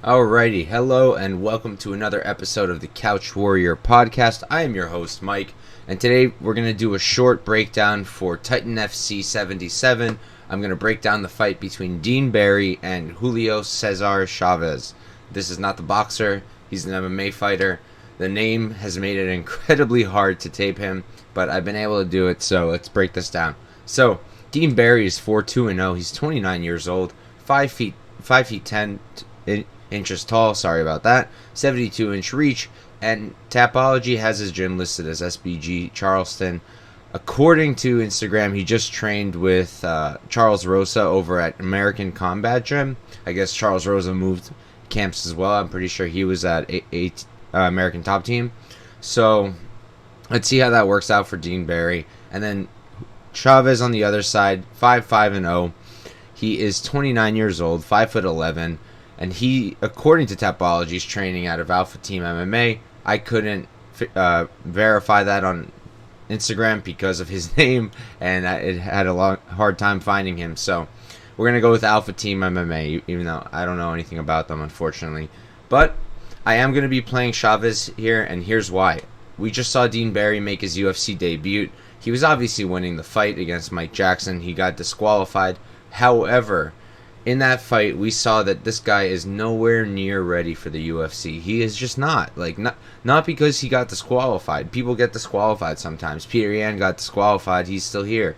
Alrighty, hello and welcome to another episode of the Couch Warrior podcast. I am your host, Mike, and today we're going to do a short breakdown for Titan FC 77. I'm going to break down the fight between Dean Barry and Julio Cesar Chaves. This is not the boxer, he's an MMA fighter. The name has made it incredibly hard to tape him, but I've been able to do it, so let's break this down. So, Dean Barry is 4-2-0. He's 29 years old, 5 feet 10 inches tall, sorry about that, 72-inch reach, and Tapology has his gym listed as SBG Charleston. According to Instagram, he just trained with Charles Rosa over at American Combat Gym. I guess Charles Rosa moved camps as well. I'm pretty sure he was at American Top Team. So let's see how that works out for Dean Barry. And then Chaves on the other side, 5-5-0. He is 29 years old, 5'11", and he, according to Tapology, is training out of Alpha Team MMA. I couldn't verify that on Instagram because of his name, and it had a hard time finding him. So we're going to go with Alpha Team MMA, even though I don't know anything about them, unfortunately. But I am going to be playing Chaves here, and here's why. We just saw Dean Barry make his UFC debut. He was obviously winning the fight against Mike Jackson. He got disqualified. However, in that fight, we saw that this guy is nowhere near ready for the UFC. He is just not. Not because he got disqualified. People get disqualified sometimes. Peter Yan got disqualified. He's still here.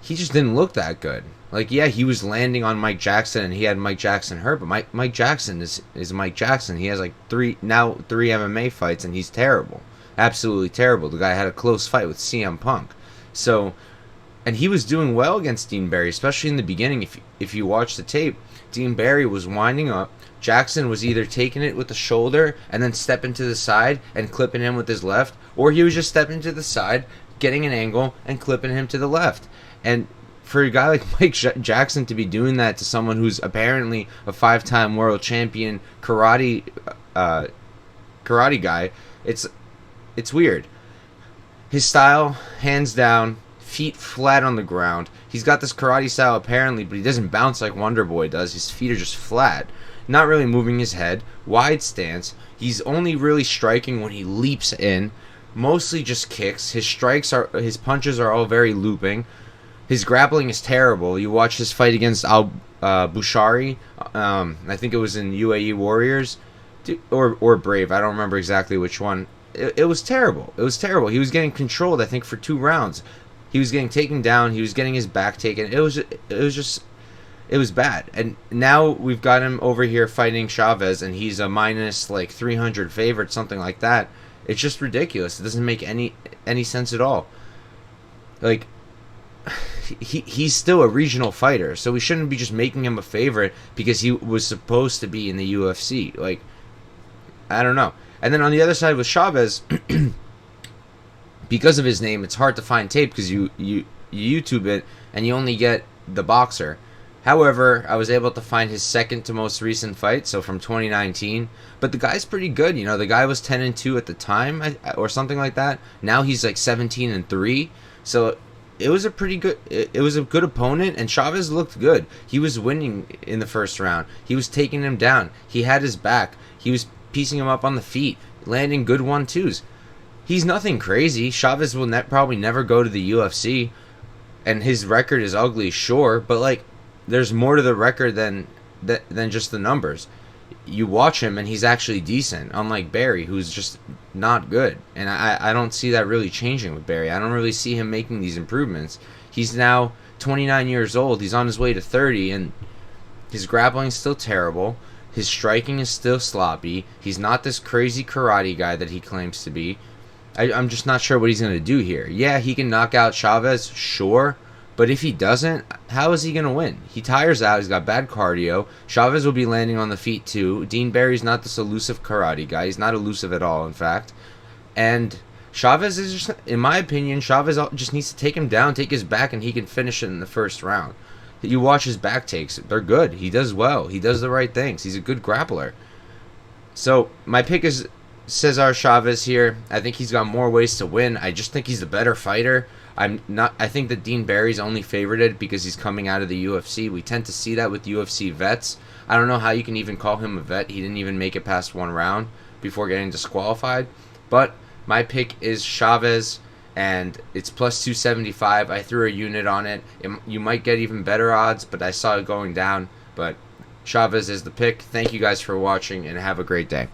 He just didn't look that good. Yeah, he was landing on Mike Jackson, and he had Mike Jackson hurt, but Mike Jackson is Mike Jackson. He has three MMA fights, and he's terrible. Absolutely terrible. The guy had a close fight with CM Punk. So, and he was doing well against Dean Barry, especially in the beginning. If you watch the tape, Dean Barry was winding up. Jackson was either taking it with the shoulder and then stepping to the side and clipping him with his left, or he was just stepping to the side, getting an angle, and clipping him to the left. And for a guy like Mike Jackson to be doing that to someone who's apparently a 5-time world champion karate guy, it's weird. His style, hands down, feet flat on the ground. He's got this karate style apparently, but he doesn't bounce like Wonder Boy does. His feet are just flat. Not really moving his head. Wide stance. He's only really striking when he leaps in. Mostly just kicks. His punches are all very looping. His grappling is terrible. You watch his fight against Bushari. I think it was in UAE Warriors or Brave. I don't remember exactly which one. It was terrible. It was terrible. He was getting controlled, I think, for 2 rounds. He was getting taken down. He was getting his back taken. It was bad. And now we've got him over here fighting Chaves, and he's a minus 300 favorite, something like that. It's just ridiculous. It doesn't make any sense at all. He's still a regional fighter, so we shouldn't be just making him a favorite because he was supposed to be in the UFC. I don't know. And then on the other side with Chaves, because of his name, it's hard to find tape because you YouTube it and you only get the boxer. However, I was able to find his second to most recent fight, so from 2019. But the guy's pretty good. The guy was 10-2 at the time, or something like that. Now he's 17-3. So it was a pretty good. It was a good opponent, and Chaves looked good. He was winning in the first round. He was taking him down. He had his back. He was piecing him up on the feet, landing good 1-2s. He's nothing crazy. Chaves will probably never go to the UFC, and his record is ugly, sure, but there's more to the record than just the numbers. You watch him, and he's actually decent, unlike Barry, who's just not good. And I don't see that really changing with Barry. I don't really see him making these improvements. He's now 29 years old. He's on his way to 30, and his grappling is still terrible. His striking is still sloppy. He's not this crazy karate guy that he claims to be. I'm just not sure what he's going to do here. Yeah, he can knock out Chaves, sure. But if he doesn't, how is he going to win? He tires out. He's got bad cardio. Chaves will be landing on the feet too. Dean Barry's not this elusive karate guy. He's not elusive at all, in fact. And Chaves is just, in my opinion, Chaves just needs to take him down, take his back, and he can finish it in the first round. You watch his back takes. They're good. He does well. He does the right things. He's a good grappler. So my pick is Cesar Chaves here. I think he's got more ways to win. I just think he's the better fighter. I think that Dean Barry's only favorited because he's coming out of the UFC. We tend to see that with UFC vets. I don't know how you can even call him a vet. He didn't even make it past one round before getting disqualified. But my pick is Chaves, and it's plus 275. I threw a unit on it. You might get even better odds, but I saw it going down. But Chaves is the pick. Thank you guys for watching, and have a great day.